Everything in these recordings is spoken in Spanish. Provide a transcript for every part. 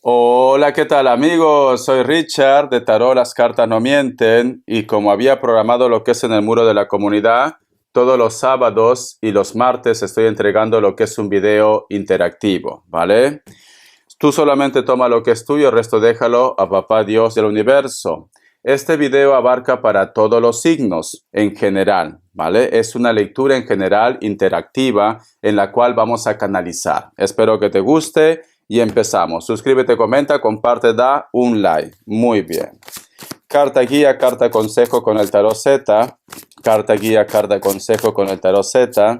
Hola, ¿qué tal amigos? Soy Richard de Tarot Las Cartas No Mienten y como había programado lo que es en el muro de la comunidad, todos los sábados y los martes estoy entregando lo que es un video interactivo, ¿vale? Tú solamente toma lo que es tuyo, el resto déjalo a Papá Dios del Universo. Este video abarca para todos los signos en general, ¿vale? Es una lectura en general interactiva en la cual vamos a canalizar. Espero que te guste y empezamos. Suscríbete, comenta, comparte, da un like. Muy bien. Carta guía, carta consejo con el tarot Z. Carta guía, carta consejo con el tarot Z.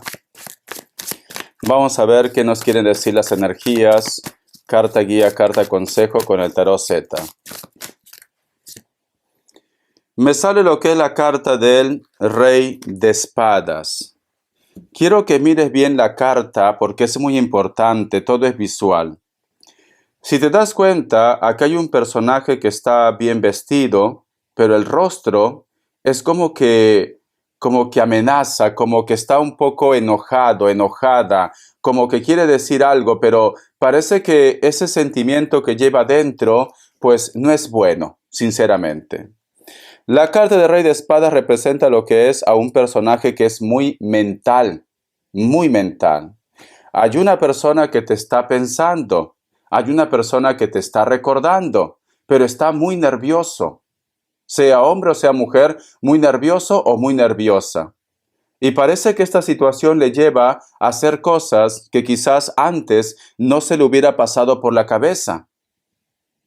Vamos a ver qué nos quieren decir las energías. Carta guía, carta consejo con el tarot Z. Me sale lo que es la carta del Rey de Espadas. Quiero que mires bien la carta porque es muy importante, todo es visual. Si te das cuenta, acá hay un personaje que está bien vestido, pero el rostro es como que amenaza, como que está un poco enojado, enojada, como que quiere decir algo, pero parece que ese sentimiento que lleva dentro, pues no es bueno, sinceramente. La carta de Rey de Espadas representa lo que es a un personaje que es muy mental, muy mental. Hay una persona que te está pensando, hay una persona que te está recordando, pero está muy nervioso. Sea hombre o sea mujer, muy nervioso o muy nerviosa. Y parece que esta situación le lleva a hacer cosas que quizás antes no se le hubiera pasado por la cabeza.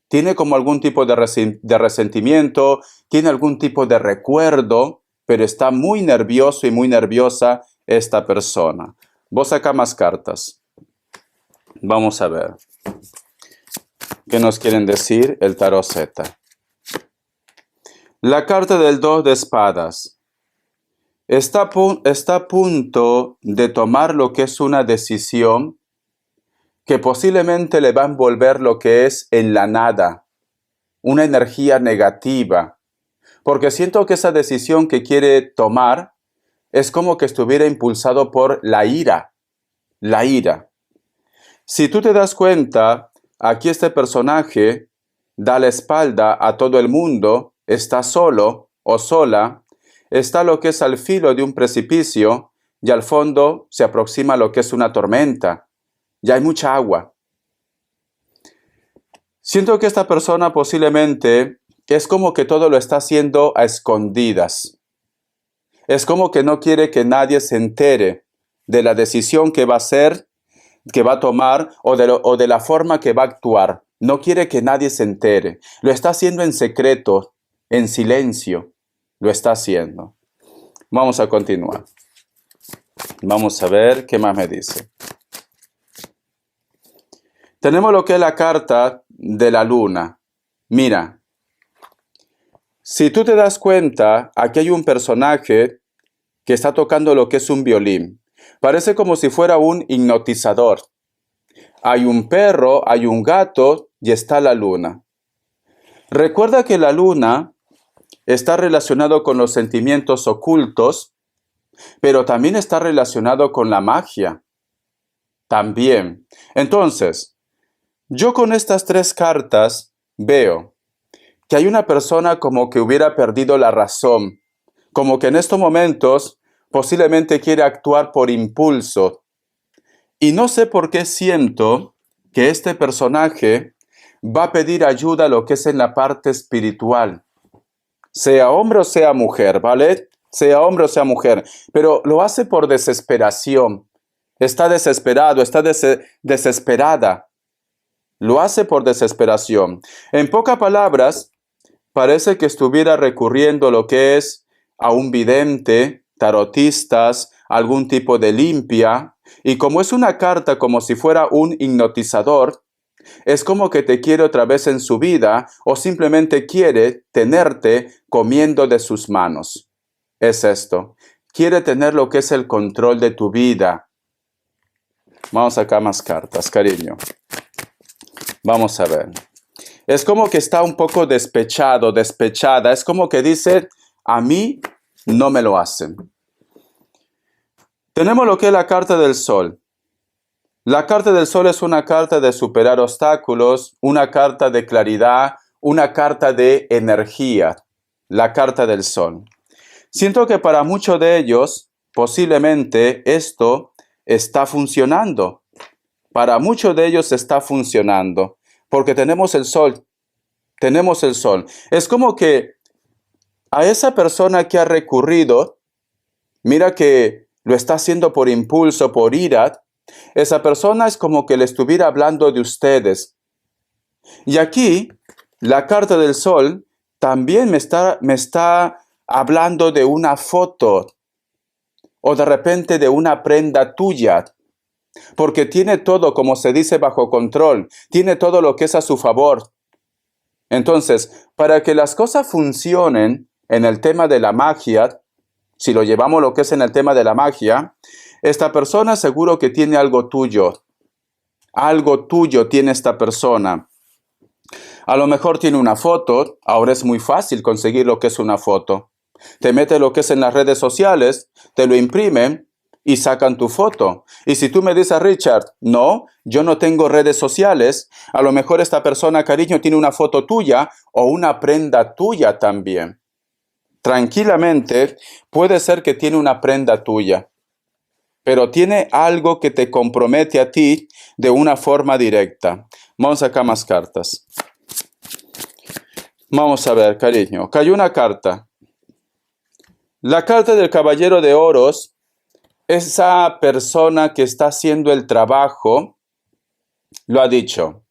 Tiene como algún tipo de resentimiento, tiene algún tipo de recuerdo, pero está muy nervioso y muy nerviosa esta persona. Vos saca más cartas. Vamos a ver. ¿Qué nos quieren decir el tarot Z? La carta del 2 de espadas. Está a punto de tomar lo que es una decisión que posiblemente le va a envolver lo que es en la nada, una energía negativa, porque siento que esa decisión que quiere tomar es como que estuviera impulsado por la ira, la ira. Si tú te das cuenta, aquí este personaje da la espalda a todo el mundo, está solo o sola, está lo que es al filo de un precipicio y al fondo se aproxima lo que es una tormenta. Ya hay mucha agua. Siento que esta persona posiblemente es como que todo lo está haciendo a escondidas. Es como que no quiere que nadie se entere de la decisión que va a hacer, que va a tomar o de la forma que va a actuar. No quiere que nadie se entere. Lo está haciendo en secreto, en silencio. Lo está haciendo. Vamos a continuar. Vamos a ver qué más me dice. Tenemos lo que es la carta de la luna. Mira, si tú te das cuenta, aquí hay un personaje que está tocando lo que es un violín. Parece como si fuera un hipnotizador. Hay un perro, hay un gato y está la luna. Recuerda que la luna está relacionado con los sentimientos ocultos, pero también está relacionado con la magia. También. Entonces, yo con estas tres cartas veo que hay una persona como que hubiera perdido la razón, como que en estos momentos posiblemente quiere actuar por impulso. Y no sé por qué siento que este personaje va a pedir ayuda a lo que es en la parte espiritual. Sea hombre o sea mujer, ¿vale? Sea hombre o sea mujer. Pero lo hace por desesperación. Está desesperado, está desesperada. Lo hace por desesperación. En pocas palabras, parece que estuviera recurriendo lo que es a un vidente, tarotistas, algún tipo de limpia. Y como es una carta como si fuera un hipnotizador, es como que te quiere otra vez en su vida o simplemente quiere tenerte comiendo de sus manos. Es esto. Quiere tener lo que es el control de tu vida. Vamos a sacar más cartas, cariño. Vamos a ver. Es como que está un poco despechado, despechada. Es como que dice, a mí no me lo hacen. Tenemos lo que es la carta del sol. La carta del sol es una carta de superar obstáculos, una carta de claridad, una carta de energía. La carta del sol. Siento que para muchos de ellos, posiblemente esto está funcionando. Para muchos de ellos está funcionando, porque tenemos el sol. Tenemos el sol. Es como que a esa persona que ha recurrido, mira que lo está haciendo por impulso, por ira, esa persona es como que le estuviera hablando de ustedes. Y aquí, la carta del sol también me está hablando de una foto o de repente de una prenda tuya, porque tiene todo, como se dice, bajo control, tiene todo lo que es a su favor. Entonces, para que las cosas funcionen en el tema de la magia, si lo llevamos lo que es en el tema de la magia, esta persona seguro que tiene algo tuyo. Algo tuyo tiene esta persona. A lo mejor tiene una foto. Ahora es muy fácil conseguir lo que es una foto. Te metes lo que es en las redes sociales, te lo imprimen y sacan tu foto. Y si tú me dices, Richard, no, yo no tengo redes sociales, a lo mejor esta persona, cariño, tiene una foto tuya o una prenda tuya también. Tranquilamente, puede ser que tiene una prenda tuya, pero tiene algo que te compromete a ti de una forma directa. Vamos a sacar más cartas. Vamos a ver, cariño. Cayó una carta. La carta del caballero de oros, esa persona que está haciendo el trabajo, lo ha dicho.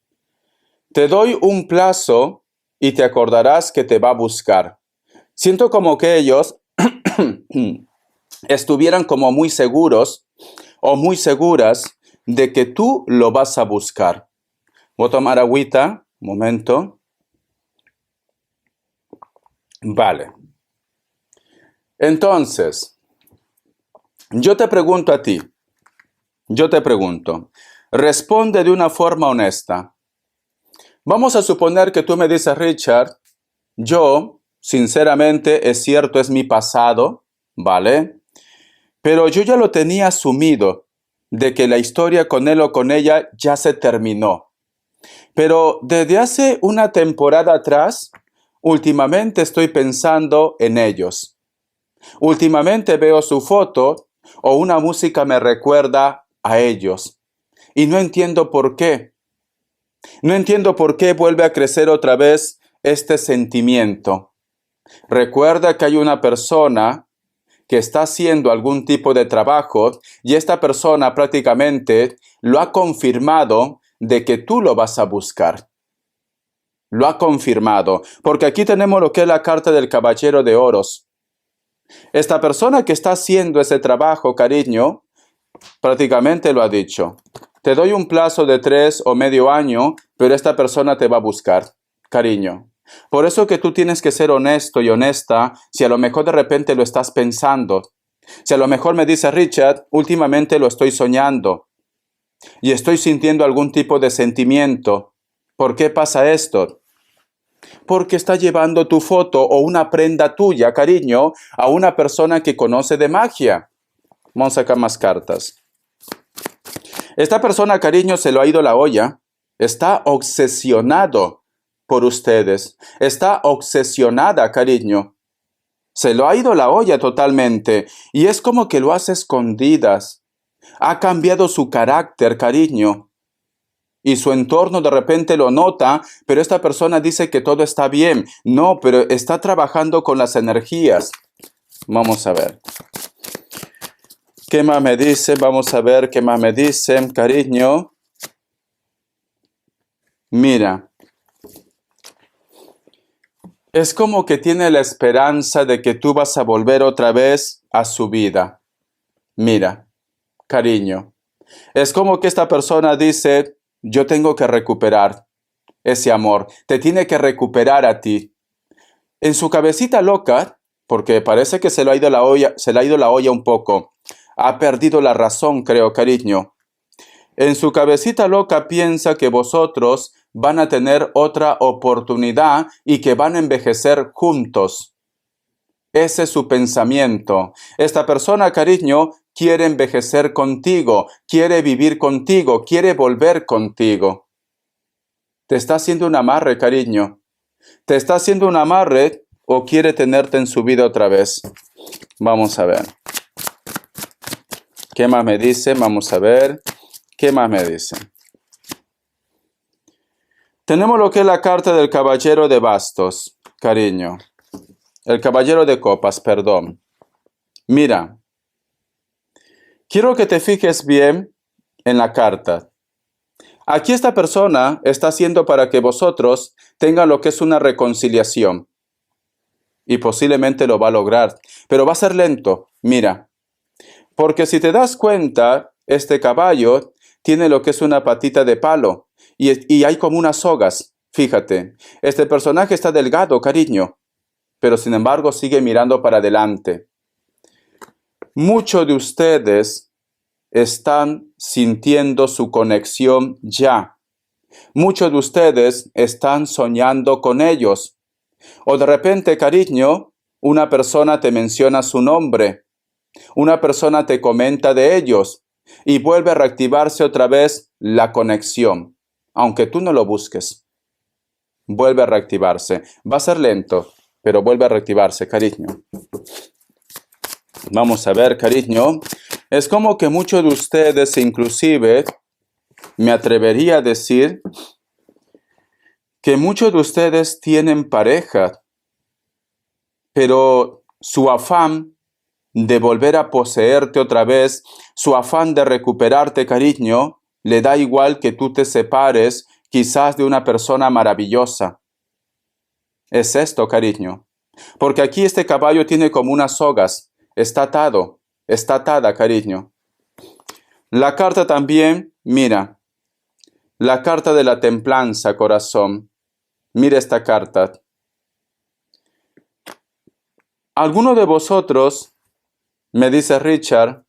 Te doy un plazo y te acordarás que te va a buscar. Siento como que ellos estuvieran como muy seguros o muy seguras de que tú lo vas a buscar. Voy a tomar agüita, un momento. Vale. Entonces, yo te pregunto a ti, responde de una forma honesta. Vamos a suponer que tú me dices, Richard, yo, sinceramente, es cierto, es mi pasado, ¿vale? Pero yo ya lo tenía asumido, de que la historia con él o con ella ya se terminó. Pero desde hace una temporada atrás, últimamente estoy pensando en ellos. Últimamente veo su foto o una música me recuerda a ellos. Y no entiendo por qué. No entiendo por qué vuelve a crecer otra vez este sentimiento. Recuerda que hay una persona que está haciendo algún tipo de trabajo y esta persona prácticamente lo ha confirmado de que tú lo vas a buscar. Lo ha confirmado, porque aquí tenemos lo que es la carta del caballero de oros. Esta persona que está haciendo ese trabajo, cariño, prácticamente lo ha dicho. Te doy un plazo de 3 o medio año, pero esta persona te va a buscar, cariño. Por eso que tú tienes que ser honesto y honesta si a lo mejor de repente lo estás pensando. Si a lo mejor me dice, Richard, últimamente lo estoy soñando y estoy sintiendo algún tipo de sentimiento. ¿Por qué pasa esto? Porque está llevando tu foto o una prenda tuya, cariño, a una persona que conoce de magia. Vamos a sacar más cartas. Esta persona, cariño, se lo ha ido la olla. Está obsesionado por ustedes. Está obsesionada, cariño. Se lo ha ido la olla totalmente. Y es como que lo hace escondidas. Ha cambiado su carácter, cariño. Y su entorno de repente lo nota, pero esta persona dice que todo está bien. No, pero está trabajando con las energías. Vamos a ver. ¿Qué más me dice? Vamos a ver qué más me dicen, cariño. Mira. Es como que tiene la esperanza de que tú vas a volver otra vez a su vida. Mira, cariño. Es como que esta persona dice, yo tengo que recuperar ese amor. Te tiene que recuperar a ti. En su cabecita loca, porque parece que se le ha ido la olla un poco. Ha perdido la razón, creo, cariño. En su cabecita loca piensa que vosotros van a tener otra oportunidad y que van a envejecer juntos. Ese es su pensamiento. Esta persona, cariño, quiere envejecer contigo, quiere vivir contigo, quiere volver contigo. Te está haciendo un amarre, cariño. ¿Te está haciendo un amarre o quiere tenerte en su vida otra vez? Vamos a ver. ¿Qué más me dice? Vamos a ver. ¿Qué más me dice? Tenemos lo que es la carta del caballero de bastos, cariño. El caballero de copas, perdón. Mira, quiero que te fijes bien en la carta. Aquí esta persona está haciendo para que vosotros tengan lo que es una reconciliación. Y posiblemente lo va a lograr, pero va a ser lento. Mira, porque si te das cuenta, este caballo tiene lo que es una patita de palo y hay como unas sogas. Fíjate, este personaje está delgado, cariño, pero sin embargo sigue mirando para adelante. Muchos de ustedes están sintiendo su conexión ya. Muchos de ustedes están soñando con ellos. O de repente, cariño, una persona te menciona su nombre. Una persona te comenta de ellos y vuelve a reactivarse otra vez la conexión. Aunque tú no lo busques. Vuelve a reactivarse. Va a ser lento, pero vuelve a reactivarse, cariño. Vamos a ver, cariño. Es como que muchos de ustedes, inclusive, me atrevería a decir que muchos de ustedes tienen pareja, pero su afán de volver a poseerte otra vez, su afán de recuperarte, cariño, le da igual que tú te separes quizás de una persona maravillosa. Es esto, cariño. Porque aquí este caballo tiene como unas sogas. Está atado, está atada, cariño. La carta también, mira, la carta de la templanza, corazón. Mira esta carta. ¿Alguno de vosotros, me dice Richard,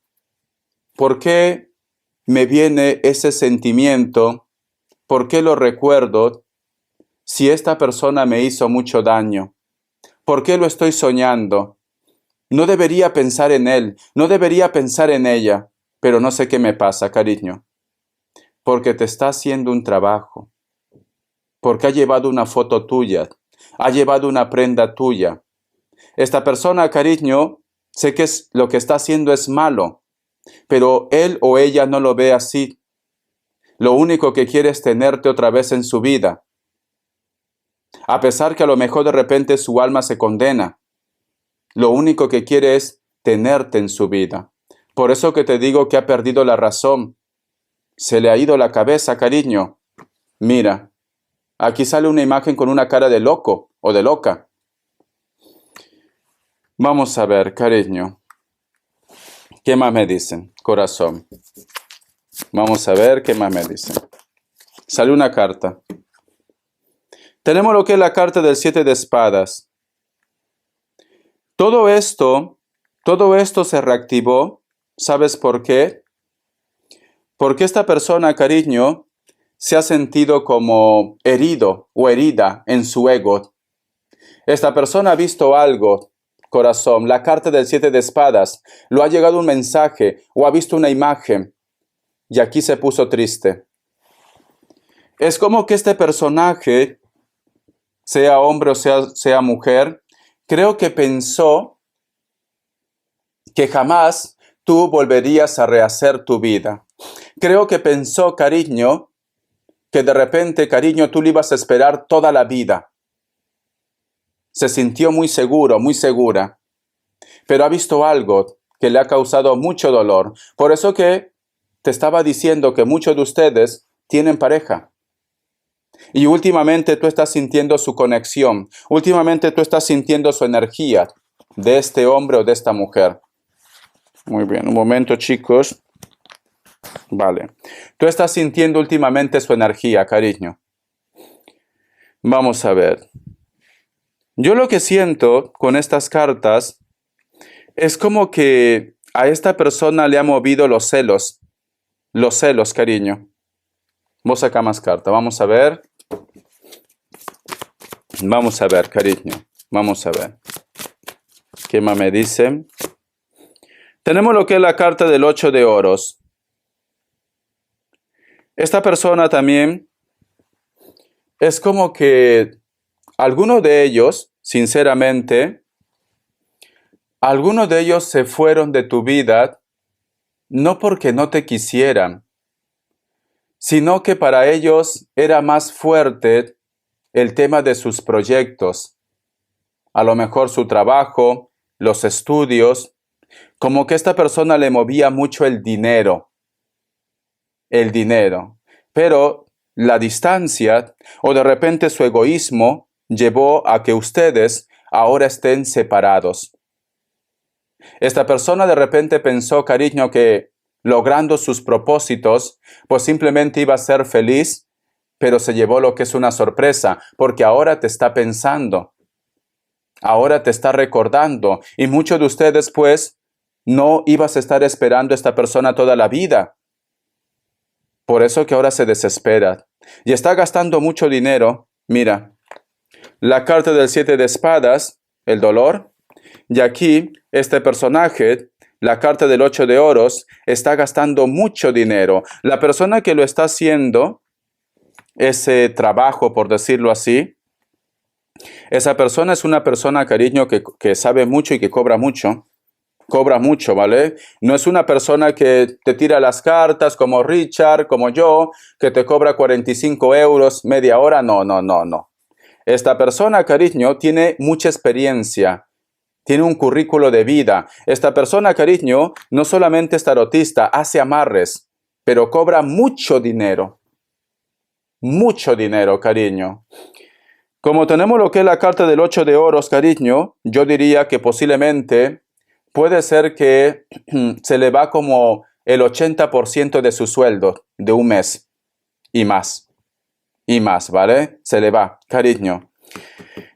por qué me viene ese sentimiento? ¿Por qué lo recuerdo si esta persona me hizo mucho daño? ¿Por qué lo estoy soñando? No debería pensar en él, no debería pensar en ella, pero no sé qué me pasa, cariño. Porque te está haciendo un trabajo. Porque ha llevado una foto tuya, ha llevado una prenda tuya. Esta persona, cariño, sé que lo que está haciendo es malo, pero él o ella no lo ve así. Lo único que quiere es tenerte otra vez en su vida. A pesar que a lo mejor de repente su alma se condena. Lo único que quiere es tenerte en su vida. Por eso que te digo que ha perdido la razón. Se le ha ido la cabeza, cariño. Mira, aquí sale una imagen con una cara de loco o de loca. Vamos a ver, cariño. ¿Qué más me dicen, corazón? Vamos a ver qué más me dicen. Sale una carta. Tenemos lo que es la carta del 7 de espadas. Todo esto se reactivó. ¿Sabes por qué? Porque esta persona, cariño, se ha sentido como herido o herida en su ego. Esta persona ha visto algo, corazón, la carta del 7 de espadas, lo ha llegado un mensaje o ha visto una imagen y aquí se puso triste. Es como que este personaje, sea hombre o sea mujer, creo que pensó que jamás tú volverías a rehacer tu vida. Creo que pensó, cariño, que de repente, cariño, tú le ibas a esperar toda la vida. Se sintió muy seguro, muy segura, pero ha visto algo que le ha causado mucho dolor. Por eso que te estaba diciendo que muchos de ustedes tienen pareja. Y últimamente tú estás sintiendo su conexión. Últimamente tú estás sintiendo su energía de este hombre o de esta mujer. Muy bien, un momento, chicos. Vale. Tú estás sintiendo últimamente su energía, cariño. Vamos a ver. Yo lo que siento con estas cartas es como que a esta persona le ha movido los celos. Los celos, cariño. Vos saca más cartas. Vamos a ver. Vamos a ver, cariño. Vamos a ver. ¿Qué más me dicen? Tenemos lo que es la carta del 8 de oros. Esta persona también es como que algunos de ellos, sinceramente, algunos de ellos se fueron de tu vida no porque no te quisieran, sino que para ellos era más fuerte el tema de sus proyectos, a lo mejor su trabajo, los estudios, como que esta persona le movía mucho el dinero, pero la distancia o de repente su egoísmo llevó a que ustedes ahora estén separados. Esta persona de repente pensó, cariño, que logrando sus propósitos, pues simplemente iba a ser feliz, pero se llevó lo que es una sorpresa, porque ahora te está pensando, ahora te está recordando, y muchos de ustedes, pues, no ibas a estar esperando a esta persona toda la vida. Por eso que ahora se desespera y está gastando mucho dinero. Mira, la carta del 7 de espadas, el dolor, y aquí este personaje, la carta del 8 de oros, está gastando mucho dinero. La persona que lo está haciendo, ese trabajo, por decirlo así, esa persona es una persona, cariño, que sabe mucho y que cobra mucho. Cobra mucho, ¿vale? No es una persona que te tira las cartas como Richard, como yo, que te cobra 45 euros media hora. No, no, no, no. Esta persona, cariño, tiene mucha experiencia, tiene un currículo de vida. Esta persona, cariño, no solamente es tarotista, hace amarres, pero cobra mucho dinero. Mucho dinero, cariño. Como tenemos lo que es la carta del 8 de oros, cariño, yo diría que posiblemente puede ser que se le va como el 80% de su sueldo de un mes y más. Y más, ¿vale? Se le va, cariño.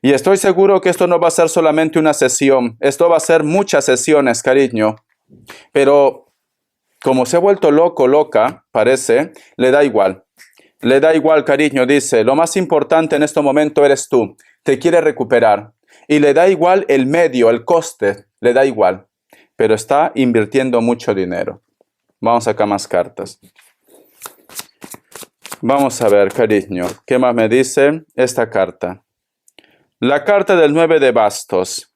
Y estoy seguro que esto no va a ser solamente una sesión. Esto va a ser muchas sesiones, cariño. Pero como se ha vuelto loco, loca, parece, le da igual. Le da igual, cariño, dice, lo más importante en este momento eres tú. Te quiere recuperar. Y le da igual el medio, el coste, le da igual. Pero está invirtiendo mucho dinero. Vamos acá más cartas. Vamos a ver, cariño, ¿qué más me dice esta carta? La carta del 9 de bastos.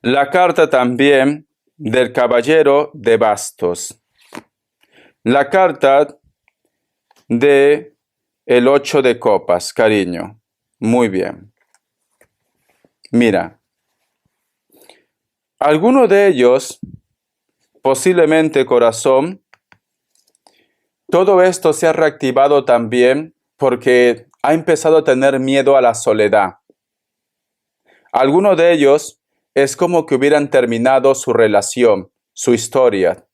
La carta también del caballero de bastos. La carta de el 8 de copas, cariño. Muy bien. Mira, alguno de ellos, posiblemente corazón, todo esto se ha reactivado también porque ha empezado a tener miedo a la soledad. Alguno de ellos es como que hubieran terminado su relación, su historia,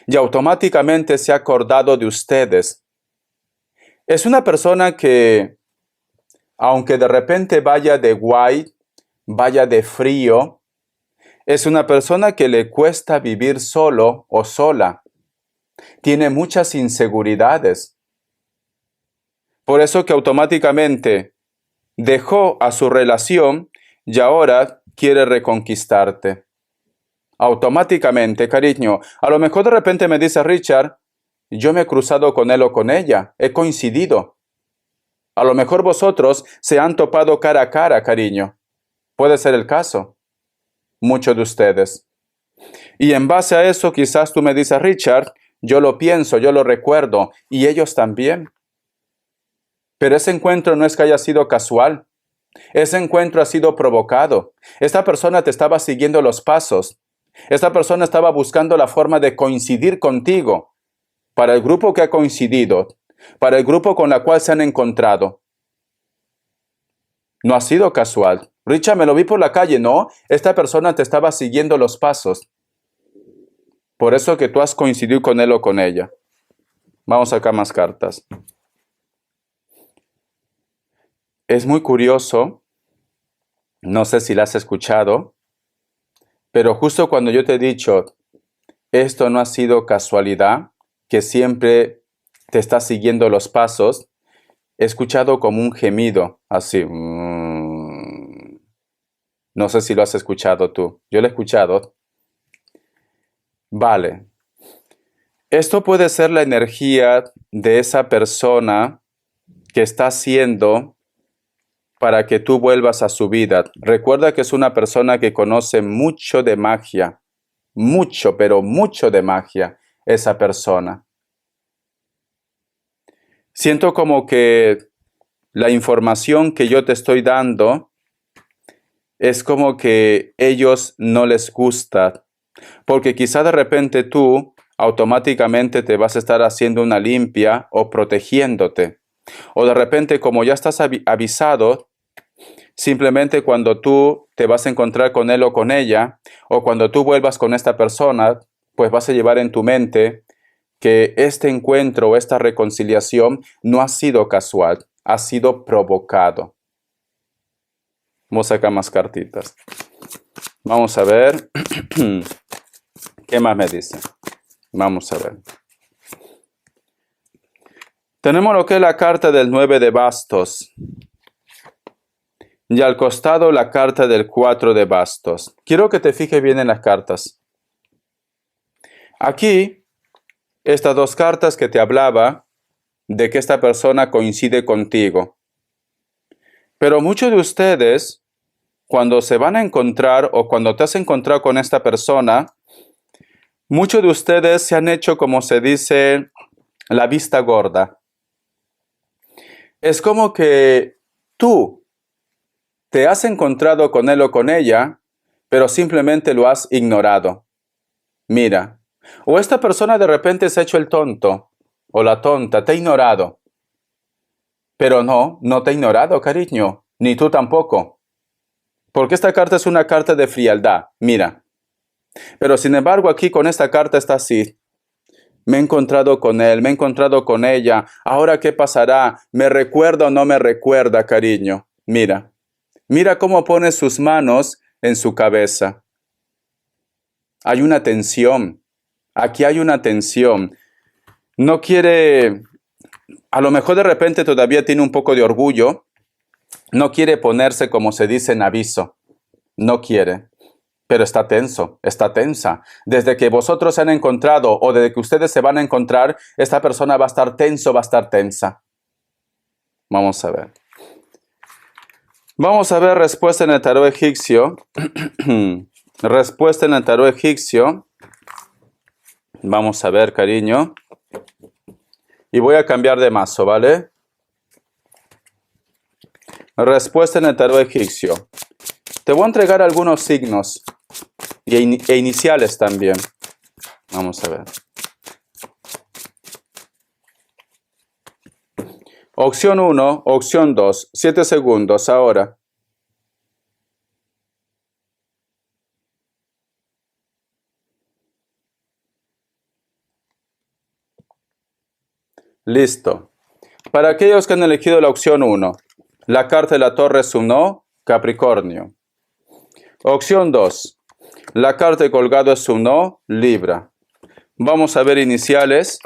y automáticamente se ha acordado de ustedes. Es una persona que, aunque de repente vaya de guay, vaya de frío, es una persona que le cuesta vivir solo o sola. Tiene muchas inseguridades. Por eso que automáticamente dejó a su relación y ahora quiere reconquistarte. Automáticamente, cariño. A lo mejor de repente me dice Richard, yo me he cruzado con él o con ella, he coincidido. A lo mejor vosotros se han topado cara a cara, cariño. Puede ser el caso. Muchos de ustedes. Y en base a eso quizás tú me dices, Richard, yo lo pienso, yo lo recuerdo, y ellos también. Pero ese encuentro no es que haya sido casual. Ese encuentro ha sido provocado. Esta persona te estaba siguiendo los pasos. Esta persona estaba buscando la forma de coincidir contigo. Para el grupo que ha coincidido, para el grupo con la cual se han encontrado. No ha sido casual. Richard, me lo vi por la calle, no. Esta persona te estaba siguiendo los pasos. Por eso que tú has coincidido con él o con ella. Vamos acá más cartas. Es muy curioso, no sé si la has escuchado, pero justo cuando yo te he dicho, esto no ha sido casualidad, que siempre te está siguiendo los pasos, he escuchado como un gemido, así, No sé si lo has escuchado tú. Yo lo he escuchado. Vale. Esto puede ser la energía de esa persona que está haciendo para que tú vuelvas a su vida. Recuerda que es una persona que conoce mucho de magia. Mucho, pero mucho de magia, esa persona. Siento como que la información que yo te estoy dando es como que ellos no les gusta, porque quizá de repente tú automáticamente te vas a estar haciendo una limpia o protegiéndote. O de repente, como ya estás avisado, simplemente cuando tú te vas a encontrar con él o con ella, o cuando tú vuelvas con esta persona, pues vas a llevar en tu mente que este encuentro o esta reconciliación no ha sido casual, ha sido provocado. Vamos a sacar más cartitas. Vamos a ver. ¿Qué más me dice? Vamos a ver. Tenemos lo que es la carta del 9 de bastos. Y al costado la carta del 4 de bastos. Quiero que te fijes bien en las cartas. Aquí, estas dos cartas que te hablaba de que esta persona coincide contigo. Pero muchos de ustedes, cuando se van a encontrar o cuando te has encontrado con esta persona, muchos de ustedes se han hecho, como se dice, la vista gorda. Es como que tú te has encontrado con él o con ella, pero simplemente lo has ignorado. Mira, o esta persona de repente se ha hecho el tonto o la tonta, te ha ignorado. Pero no te ha ignorado, cariño, ni tú tampoco. Porque esta carta es una carta de frialdad, mira. Pero sin embargo aquí con esta carta está así. Me he encontrado con él, me he encontrado con ella. Ahora, ¿qué pasará? ¿Me recuerda o no me recuerda, cariño? Mira. Mira cómo pone sus manos en su cabeza. Hay una tensión. Aquí hay una tensión. No quiere, a lo mejor de repente todavía tiene un poco de orgullo. No quiere ponerse, como se dice, en aviso. No quiere. Pero está tenso, está tensa. Desde que vosotros se han encontrado o desde que ustedes se van a encontrar, esta persona va a estar tenso, va a estar tensa. Vamos a ver. Vamos a ver respuesta en el tarot egipcio. Respuesta en el tarot egipcio. Vamos a ver, cariño. Y voy a cambiar de mazo, ¿vale? Respuesta en el tarot egipcio. Te voy a entregar algunos signos e iniciales también. Vamos a ver. Opción 1, opción 2, 7 segundos ahora. Listo. Para aquellos que han elegido la opción 1, la carta de la torre es un no, Capricornio. Opción 2, la carta de colgado es un no, Libra. Vamos a ver iniciales.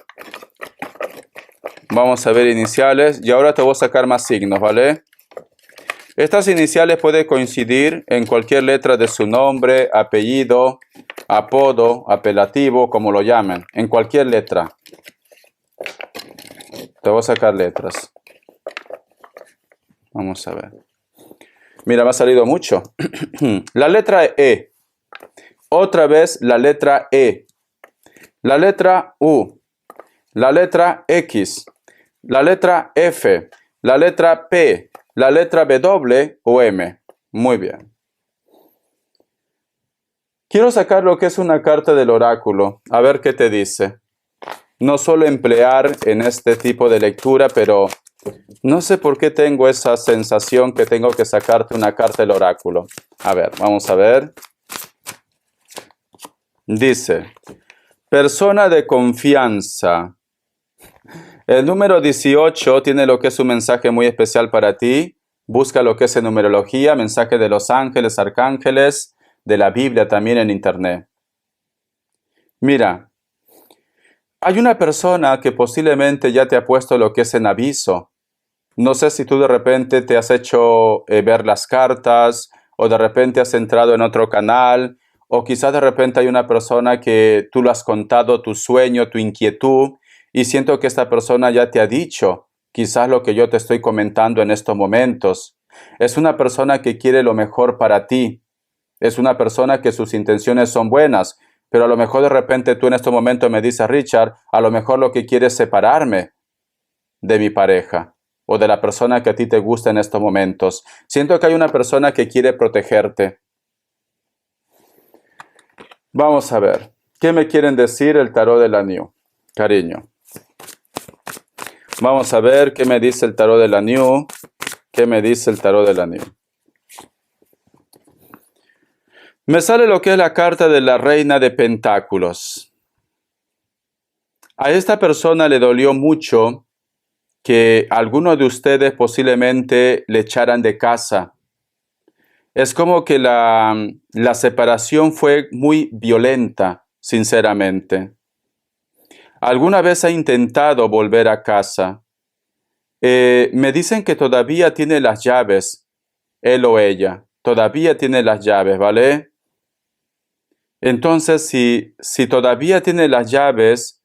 Vamos a ver iniciales y ahora te voy a sacar más signos, ¿vale? Estas iniciales pueden coincidir en cualquier letra de su nombre, apellido, apodo, apelativo, como lo llamen, en cualquier letra. Te voy a sacar letras. Vamos a ver. Mira, me ha salido mucho. La letra E. Otra vez la letra E. La letra U. La letra X. La letra F, la letra P, la letra W o M. Muy bien. Quiero sacar lo que es una carta del oráculo, a ver qué te dice. No suelo emplear en este tipo de lectura, pero no sé por qué tengo esa sensación que tengo que sacarte una carta del oráculo. A ver, vamos a ver. Dice, persona de confianza. El número 18 tiene lo que es un mensaje muy especial para ti. Busca lo que es en numerología, mensaje de los ángeles, arcángeles, de la Biblia también en internet. Mira, hay una persona que posiblemente ya te ha puesto lo que es en aviso. No sé si tú de repente te has hecho ver las cartas o de repente has entrado en otro canal, o quizás de repente hay una persona que tú le has contado tu sueño, tu inquietud, y siento que esta persona ya te ha dicho quizás lo que yo te estoy comentando en estos momentos. Es una persona que quiere lo mejor para ti. Es una persona que sus intenciones son buenas, pero a lo mejor de repente tú en este momento me dices, Richard, a lo mejor lo que quiere es separarme de mi pareja o de la persona que a ti te gusta en estos momentos. Siento que hay una persona que quiere protegerte. Vamos a ver, ¿qué me quieren decir el tarot de la New? Cariño. Vamos a ver qué me dice el tarot de la New. ¿Qué me dice el tarot de la New? Me sale lo que es la carta de la Reina de Pentáculos. A esta persona le dolió mucho que algunos de ustedes posiblemente le echaran de casa. Es como que la separación fue muy violenta, sinceramente. ¿Alguna vez ha intentado volver a casa? Me dicen que todavía tiene las llaves, él o ella. Todavía tiene las llaves, ¿vale? Entonces, si todavía tiene las llaves,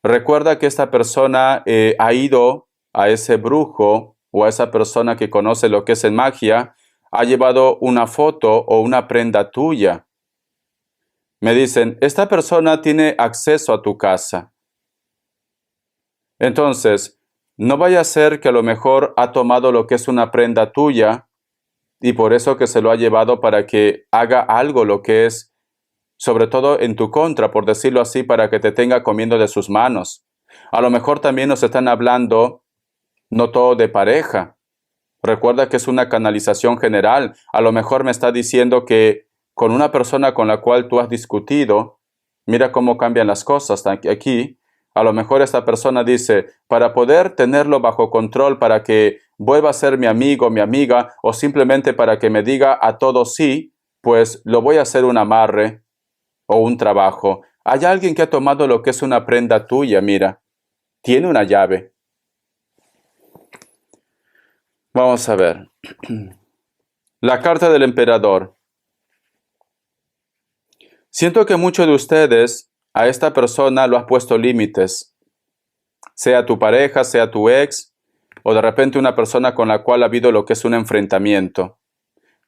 recuerda que esta persona ha ido a ese brujo o a esa persona que conoce lo que es en magia, ha llevado una foto o una prenda tuya. Me dicen, esta persona tiene acceso a tu casa. Entonces, no vaya a ser que a lo mejor ha tomado lo que es una prenda tuya y por eso que se lo ha llevado para que haga algo lo que es, sobre todo en tu contra, por decirlo así, para que te tenga comiendo de sus manos. A lo mejor también nos están hablando no todo de pareja. Recuerda que es una canalización general. A lo mejor me está diciendo que con una persona con la cual tú has discutido, mira cómo cambian las cosas aquí. A lo mejor esta persona dice, para poder tenerlo bajo control, para que vuelva a ser mi amigo, mi amiga, o simplemente para que me diga a todo sí, pues lo voy a hacer un amarre o un trabajo. Hay alguien que ha tomado lo que es una prenda tuya, mira, tiene una llave. Vamos a ver. La carta del emperador. Siento que muchos de ustedes a esta persona lo has puesto límites. Sea tu pareja, sea tu ex, o de repente una persona con la cual ha habido lo que es un enfrentamiento.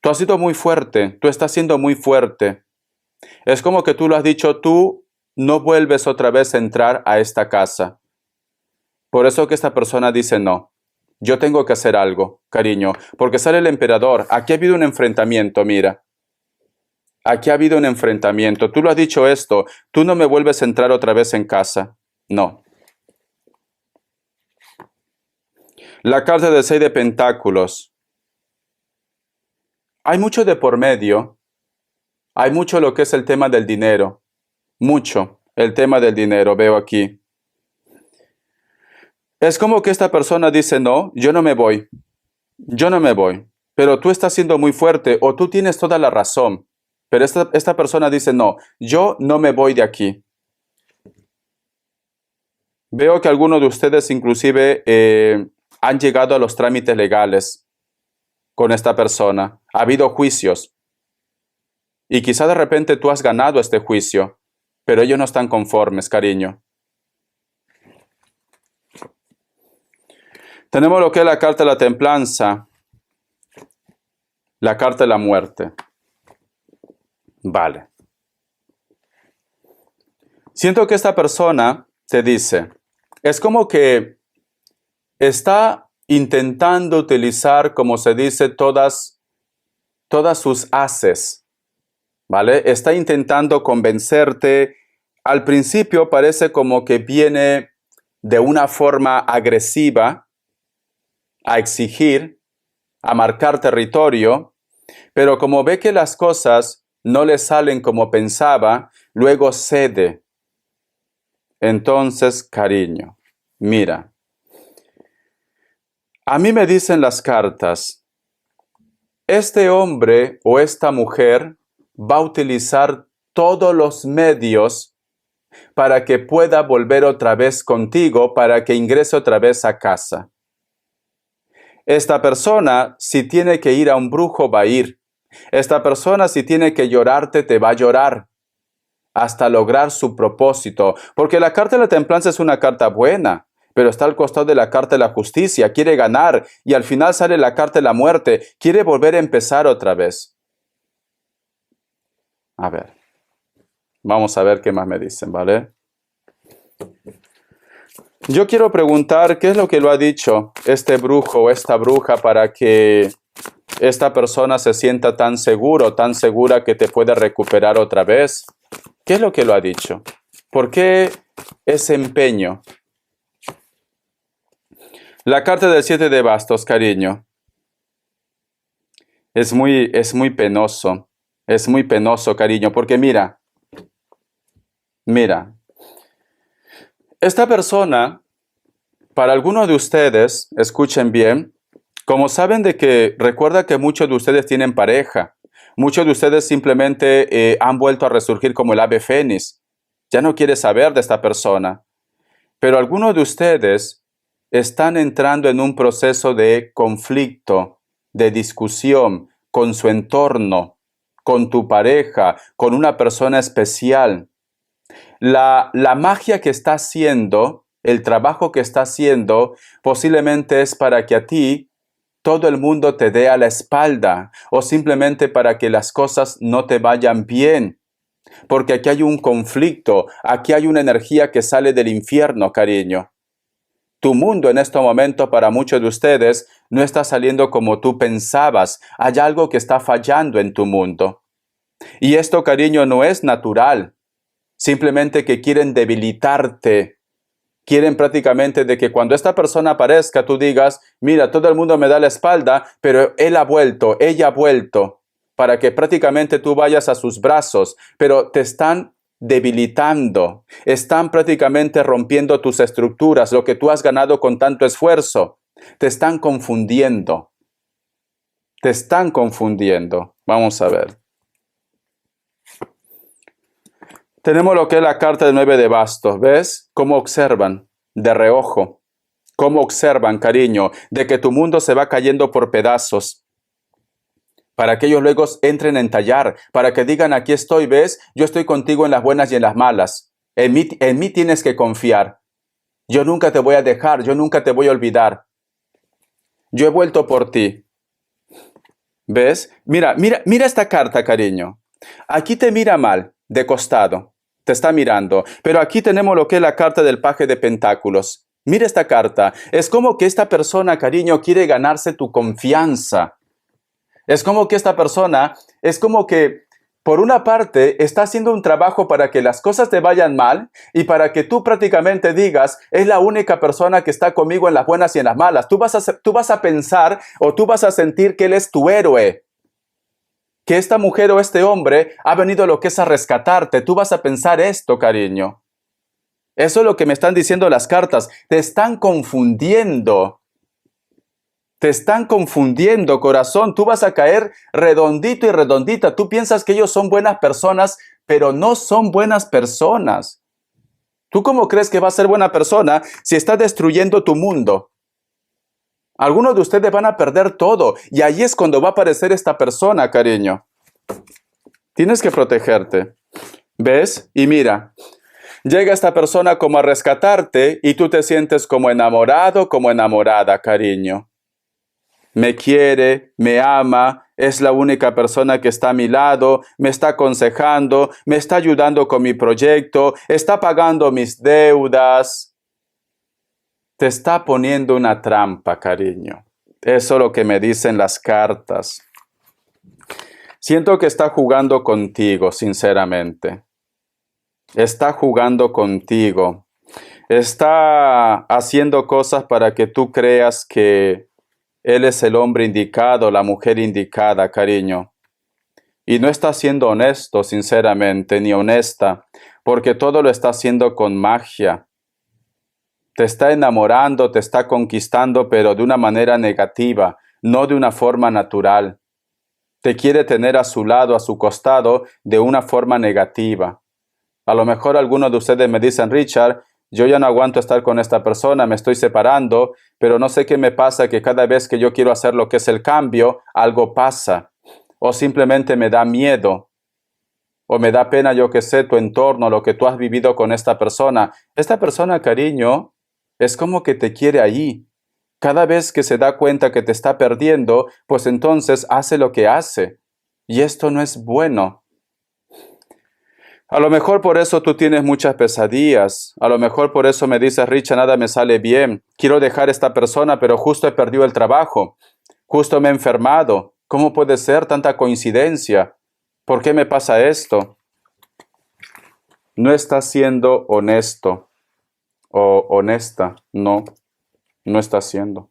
Tú has sido muy fuerte, tú estás siendo muy fuerte. Es como que tú lo has dicho, tú no vuelves otra vez a entrar a esta casa. Por eso que esta persona dice no. Yo tengo que hacer algo, cariño, porque sale el emperador. Aquí ha habido un enfrentamiento, mira. Aquí ha habido un enfrentamiento. Tú lo has dicho esto. Tú no me vuelves a entrar otra vez en casa. No. La carta del 6 de Pentáculos. Hay mucho de por medio. Hay mucho lo que es el tema del dinero. Mucho el tema del dinero, veo aquí. Es como que esta persona dice, no, yo no me voy. Yo no me voy. Pero tú estás siendo muy fuerte o tú tienes toda la razón. Pero esta persona dice, no, yo no me voy de aquí. Veo que algunos de ustedes inclusive han llegado a los trámites legales con esta persona. Ha habido juicios. Y quizá de repente tú has ganado este juicio, pero ellos no están conformes, cariño. Tenemos lo que es la carta de la templanza, la carta de la muerte. Vale. Siento que esta persona te dice, es como que está intentando utilizar, como se dice, todas sus haces, ¿vale? Está intentando convencerte. Al principio parece como que viene de una forma agresiva a exigir, a marcar territorio, pero como ve que las cosas no le salen como pensaba, luego cede. Entonces, cariño, mira, a mí me dicen las cartas, este hombre o esta mujer va a utilizar todos los medios para que pueda volver otra vez contigo, para que ingrese otra vez a casa. Esta persona, si tiene que ir a un brujo, va a ir. Esta persona, si tiene que llorarte, te va a llorar hasta lograr su propósito. Porque la carta de la templanza es una carta buena, pero está al costado de la carta de la justicia. Quiere ganar y al final sale la carta de la muerte. Quiere volver a empezar otra vez. A ver. Vamos a ver qué más me dicen, ¿vale? Yo quiero preguntar qué es lo que lo ha dicho este brujo o esta bruja para que esta persona se sienta tan seguro, tan segura que te puede recuperar otra vez. ¿Qué es lo que lo ha dicho? ¿Por qué ese empeño? La carta del 7 de bastos, cariño. Es muy penoso. Es muy penoso, cariño, porque mira. Esta persona, para algunos de ustedes, escuchen bien, como saben de que, recuerda que muchos de ustedes tienen pareja, muchos de ustedes simplemente han vuelto a resurgir como el ave fénix, ya no quiere saber de esta persona, pero algunos de ustedes están entrando en un proceso de conflicto, de discusión con su entorno, con tu pareja, con una persona especial. La magia que está haciendo, el trabajo que está haciendo, posiblemente es para que a ti todo el mundo te dé a la espalda o simplemente para que las cosas no te vayan bien. Porque aquí hay un conflicto, aquí hay una energía que sale del infierno, cariño. Tu mundo en este momento para muchos de ustedes no está saliendo como tú pensabas. Hay algo que está fallando en tu mundo. Y esto, cariño, no es natural. Simplemente que quieren debilitarte. Quieren prácticamente de que cuando esta persona aparezca, tú digas, mira, todo el mundo me da la espalda, pero él ha vuelto, ella ha vuelto, para que prácticamente tú vayas a sus brazos, pero te están debilitando, están prácticamente rompiendo tus estructuras, lo que tú has ganado con tanto esfuerzo, te están confundiendo. Te están confundiendo. Vamos a ver. Tenemos lo que es la carta del 9 de bastos, ¿ves? Cómo observan de reojo, cómo observan, cariño, de que tu mundo se va cayendo por pedazos, para que ellos luego entren en tallar, para que digan, aquí estoy, ¿ves? Yo estoy contigo en las buenas y en las malas. En mí tienes que confiar. Yo nunca te voy a dejar, yo nunca te voy a olvidar. Yo he vuelto por ti. ¿Ves? Mira esta carta, cariño. Aquí te mira mal, de costado. Te está mirando. Pero aquí tenemos lo que es la carta del paje de pentáculos. Mira esta carta. Es como que esta persona, cariño, quiere ganarse tu confianza. Es como que esta persona, es como que, por una parte, está haciendo un trabajo para que las cosas te vayan mal y para que tú prácticamente digas, es la única persona que está conmigo en las buenas y en las malas. Tú vas a pensar o tú vas a sentir que él es tu héroe. Que esta mujer o este hombre ha venido lo que es a rescatarte. Tú vas a pensar esto, cariño. Eso es lo que me están diciendo las cartas. Te están confundiendo. Te están confundiendo, corazón. Tú vas a caer redondito y redondita. Tú piensas que ellos son buenas personas, pero no son buenas personas. ¿Tú cómo crees que va a ser buena persona si está destruyendo tu mundo? Algunos de ustedes van a perder todo y ahí es cuando va a aparecer esta persona, cariño. Tienes que protegerte. ¿Ves? Y mira, llega esta persona como a rescatarte y tú te sientes como enamorado, como enamorada, cariño. Me quiere, me ama, es la única persona que está a mi lado, me está aconsejando, me está ayudando con mi proyecto, está pagando mis deudas. Te está poniendo una trampa, cariño. Eso es lo que me dicen las cartas. Siento que está jugando contigo, sinceramente. Está jugando contigo. Está haciendo cosas para que tú creas que él es el hombre indicado, la mujer indicada, cariño. Y no está siendo honesto, sinceramente, ni honesta, porque todo lo está haciendo con magia. Te está enamorando, te está conquistando, pero de una manera negativa, no de una forma natural. Te quiere tener a su lado, a su costado, de una forma negativa. A lo mejor algunos de ustedes me dicen, Richard, yo ya no aguanto estar con esta persona, me estoy separando, pero no sé qué me pasa, que cada vez que yo quiero hacer lo que es el cambio, algo pasa. o simplemente me da miedo, o me da pena, yo que sé, tu entorno, lo que tú has vivido con esta persona. Esta persona, cariño, es como que te quiere ahí. Cada vez que se da cuenta que te está perdiendo, pues entonces hace lo que hace. Y esto no es bueno. A lo mejor por eso tú tienes muchas pesadillas. A lo mejor por eso me dices, Richa, nada me sale bien. Quiero dejar a esta persona, pero justo he perdido el trabajo. Justo me he enfermado. ¿Cómo puede ser tanta coincidencia? ¿Por qué me pasa esto? No estás siendo honesto o honesta. No, no estás siendo.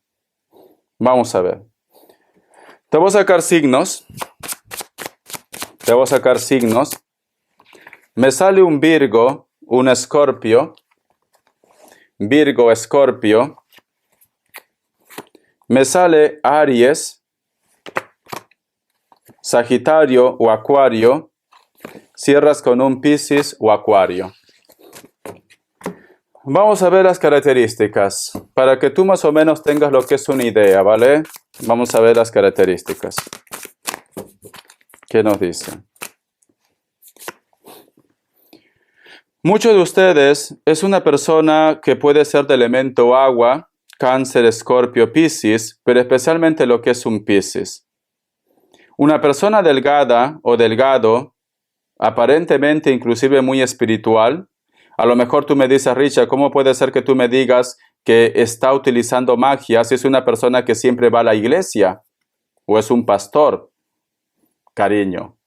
Vamos a ver. Te voy a sacar signos. Te voy a sacar signos. Me sale un Virgo, un Escorpio. Virgo, Escorpio. Me sale Aries, Sagitario o Acuario. Cierras con un Piscis o Acuario. Vamos a ver las características, para que tú más o menos tengas lo que es una idea, ¿vale? Vamos a ver las características. ¿Qué nos dicen? Muchos de ustedes es una persona que puede ser de elemento agua, Cáncer, Escorpio, Piscis, pero especialmente lo que es un Piscis. Una persona delgada o delgado, aparentemente inclusive muy espiritual. A lo mejor tú me dices, Richard, ¿cómo puede ser que tú me digas que está utilizando magia si es una persona que siempre va a la iglesia? ¿O es un pastor? Cariño,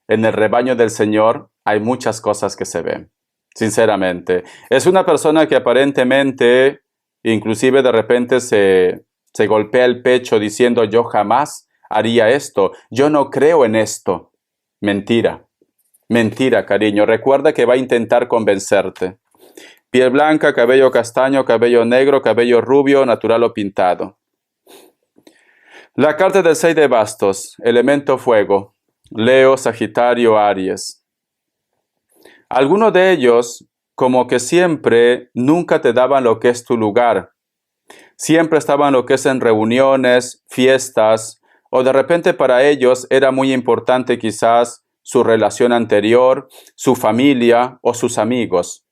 en el rebaño del Señor hay muchas cosas que se ven. Sinceramente, es una persona que aparentemente, inclusive de repente se golpea el pecho diciendo yo jamás haría esto, yo no creo en esto. Mentira, mentira, cariño, recuerda que va a intentar convencerte. Piel blanca, cabello castaño, cabello negro, cabello rubio, natural o pintado. La carta del 6 de bastos, elemento fuego, Leo, Sagitario, Aries. Algunos de ellos, como que siempre, nunca te daban lo que es tu lugar. Siempre estaban lo que es en reuniones, fiestas, o de repente para ellos era muy importante quizás su relación anterior, su familia o sus amigos.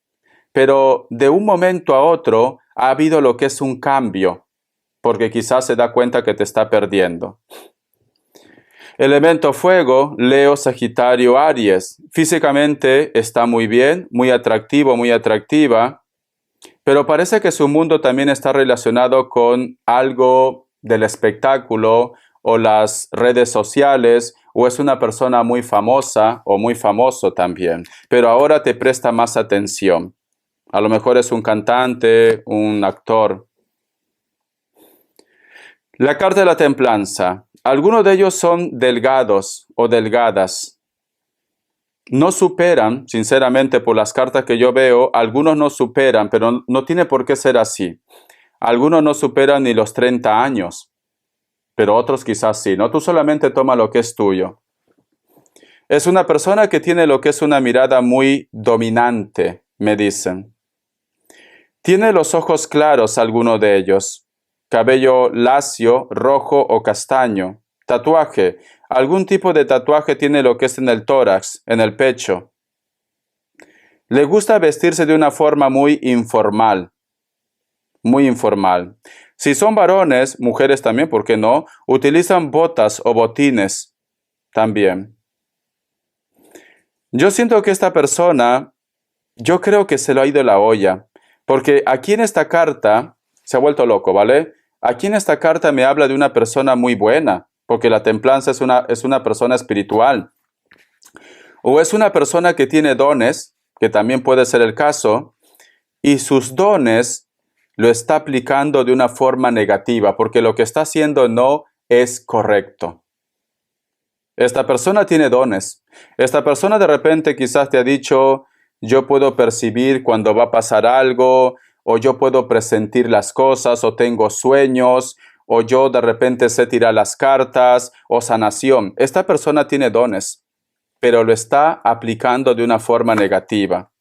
Pero de un momento a otro ha habido lo que es un cambio, porque quizás se da cuenta que te está perdiendo. Elemento fuego, Leo, Sagitario, Aries. Físicamente está muy bien, muy atractivo, muy atractiva, pero parece que su mundo también está relacionado con algo del espectáculo o las redes sociales, o es una persona muy famosa o muy famoso también, pero ahora te presta más atención. A lo mejor es un cantante, un actor. La carta de la templanza. Algunos de ellos son delgados o delgadas. No superan, sinceramente, por las cartas que yo veo, algunos no superan, pero no tiene por qué ser así. Algunos no superan ni los 30 años, pero otros quizás sí, ¿no? Tú solamente toma lo que es tuyo. Es una persona que tiene lo que es una mirada muy dominante, me dicen. Tiene los ojos claros alguno de ellos. Cabello lacio, rojo o castaño. Tatuaje. Algún tipo de tatuaje tiene lo que es en el tórax, en el pecho. Le gusta vestirse de una forma muy informal. Muy informal. Si son varones, mujeres también, ¿por qué no? Utilizan botas o botines también. Yo siento que esta persona, yo creo que se lo ha ido la olla. Porque aquí en esta carta, se ha vuelto loco, ¿vale? Aquí en esta carta me habla de una persona muy buena, porque la templanza es una persona espiritual. O es una persona que tiene dones, que también puede ser el caso, y sus dones lo está aplicando de una forma negativa, porque lo que está haciendo no es correcto. Esta persona tiene dones. Esta persona de repente quizás te ha dicho, yo puedo percibir cuando va a pasar algo, o yo puedo presentir las cosas, o tengo sueños, o yo de repente sé tirar las cartas, o sanación. Esta persona tiene dones, pero lo está aplicando de una forma negativa.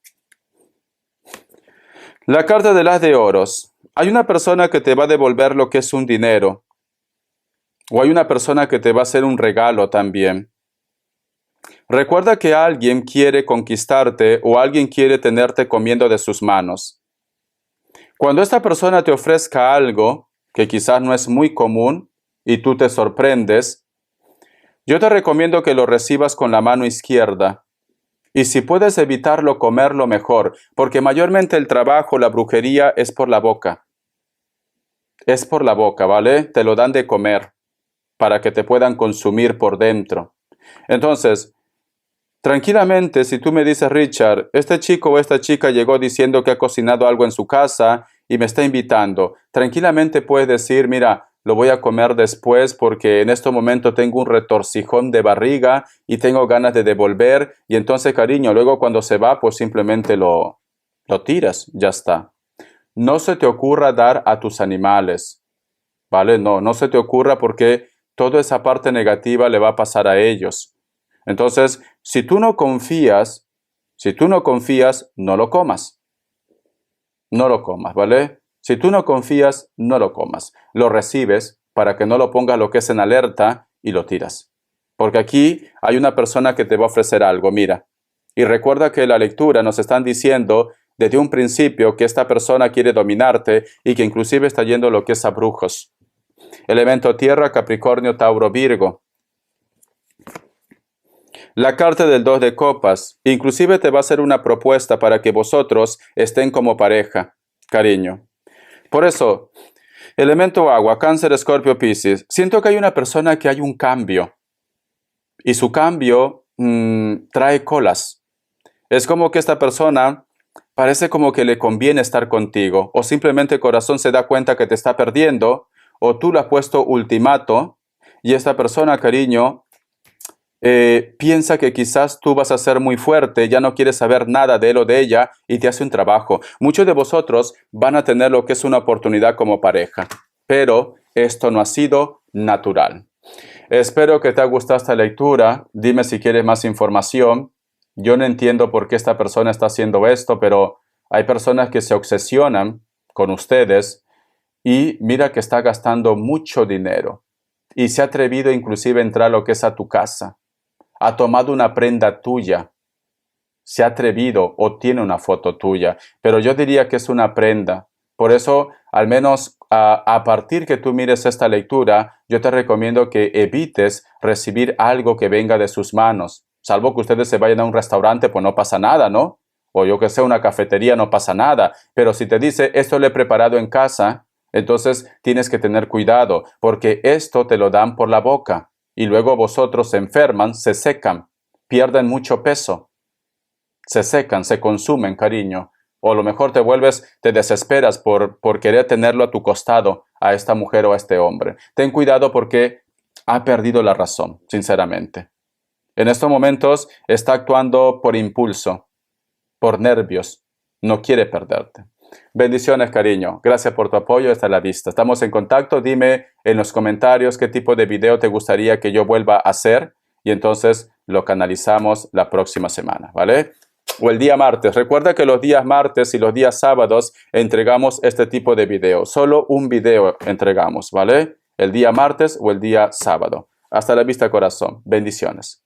La carta del as de oros. Hay una persona que te va a devolver lo que es un dinero. O hay una persona que te va a hacer un regalo también. Recuerda que alguien quiere conquistarte o alguien quiere tenerte comiendo de sus manos. Cuando esta persona te ofrezca algo que quizás no es muy común y tú te sorprendes, yo te recomiendo que lo recibas con la mano izquierda. Y si puedes evitarlo, comerlo mejor, porque mayormente el trabajo, la brujería es por la boca. Es por la boca, ¿vale? Te lo dan de comer para que te puedan consumir por dentro. Entonces, tranquilamente, si tú me dices, Richard, este chico o esta chica llegó diciendo que ha cocinado algo en su casa y me está invitando, tranquilamente puedes decir, mira, lo voy a comer después porque en este momento tengo un retorcijón de barriga y tengo ganas de devolver y entonces, cariño, luego cuando se va, pues simplemente lo tiras, ya está. No se te ocurra dar a tus animales, ¿vale? No se te ocurra porque toda esa parte negativa le va a pasar a ellos. Entonces, si tú no confías, no lo comas. No lo comas, ¿vale? Si tú no confías, no lo comas. Lo recibes para que no lo pongas lo que es en alerta y lo tiras. Porque aquí hay una persona que te va a ofrecer algo, mira. Y recuerda que la lectura nos están diciendo desde un principio que esta persona quiere dominarte y que inclusive está yendo lo que es a brujos. Elemento tierra, Capricornio, Tauro, Virgo. La carta del 2 de copas, inclusive te va a hacer una propuesta para que vosotros estén como pareja, cariño. Por eso, elemento agua, Cáncer, Escorpio, Piscis. Siento que hay una persona que hay un cambio y su cambio trae colas. Es como que esta persona parece como que le conviene estar contigo o simplemente el corazón se da cuenta que te está perdiendo o tú le has puesto ultimato y esta persona, cariño, piensa que quizás tú vas a ser muy fuerte, ya no quieres saber nada de él o de ella y te hace un trabajo. Muchos de vosotros van a tener lo que es una oportunidad como pareja, pero esto no ha sido natural. Espero que te haya gustado esta lectura. Dime si quieres más información. Yo no entiendo por qué esta persona está haciendo esto, pero hay personas que se obsesionan con ustedes y mira que está gastando mucho dinero y se ha atrevido inclusive a entrar a lo que es a tu casa. Ha tomado una prenda tuya, se ha atrevido o tiene una foto tuya, pero yo diría que es una prenda. Por eso, al menos a partir que tú mires esta lectura, yo te recomiendo que evites recibir algo que venga de sus manos. Salvo que ustedes se vayan a un restaurante, pues no pasa nada, ¿no? O yo que sé, una cafetería, no pasa nada. Pero si te dice, esto lo he preparado en casa, entonces tienes que tener cuidado, porque esto te lo dan por la boca. Y luego vosotros se enferman, se secan, pierden mucho peso, se secan, se consumen, cariño. O a lo mejor te desesperas por querer tenerlo a tu costado, a esta mujer o a este hombre. Ten cuidado porque ha perdido la razón, sinceramente. En estos momentos está actuando por impulso, por nervios. No quiere perderte. Bendiciones, cariño. Gracias por tu apoyo. Hasta la vista. Estamos en contacto. Dime en los comentarios qué tipo de video te gustaría que yo vuelva a hacer y entonces lo canalizamos la próxima semana, ¿vale? O el día martes. Recuerda que los días martes y los días sábados entregamos este tipo de video. Solo un video entregamos, ¿vale? El día martes o el día sábado. Hasta la vista, corazón. Bendiciones.